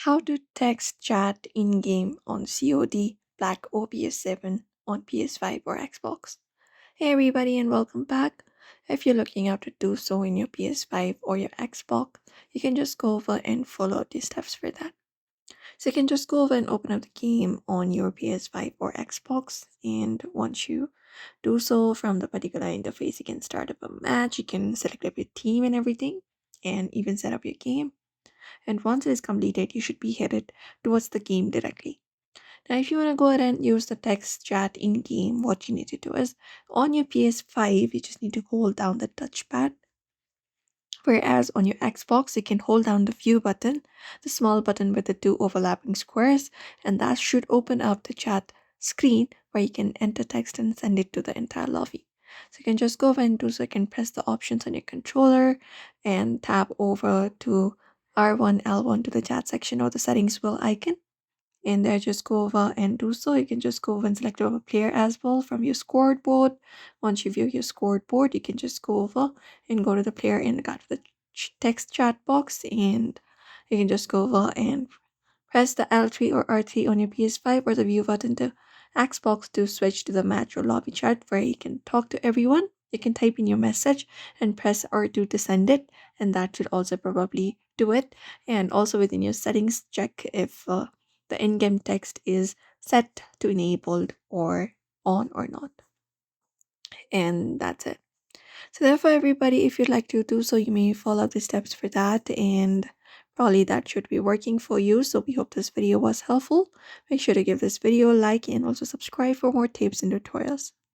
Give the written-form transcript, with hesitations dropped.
How to text chat in game on COD Black Ops 7 on PS5 or Xbox. Hey everybody and welcome back. If you're looking how to do so in your PS5 or your Xbox, you can just go over and follow the steps for that. So you can just go over and open up the game on your PS5 or Xbox, and once you do so from the particular interface, you can start up a match, you can select up your team and everything, and even set up your game, and once it is completed, you should be headed towards the game directly. Now, if you want to go ahead and use the text chat in game, what you need to do is on your PS5, you just need to hold down the touchpad. Whereas on your Xbox, you can hold down the view button, the small button with the two overlapping squares, and that should open up the chat screen where you can enter text and send it to the entire lobby. So you can just go over and do so. You can press the options on your controller and tap over to R1, L1 to the chat section or the settings wheel icon, and there just go over and do so. You can just go over and select over player as well from your scoreboard. Once you view your scoreboard, you can just go over and go to the player and go to the text chat box, and you can just go over and press the L3 or R3 on your PS5 or the view button to Xbox to switch to the match or lobby chat where you can talk to everyone. You can type in your message and press R2 to send it, and that should also probably do it. And also within your settings, check if the in-game text is set to enabled or on or not. And that's it. So therefore, everybody, if you'd like to do so, you may follow the steps for that, and probably that should be working for you. So we hope this video was helpful. Make sure to give this video a like and also subscribe for more tips and tutorials.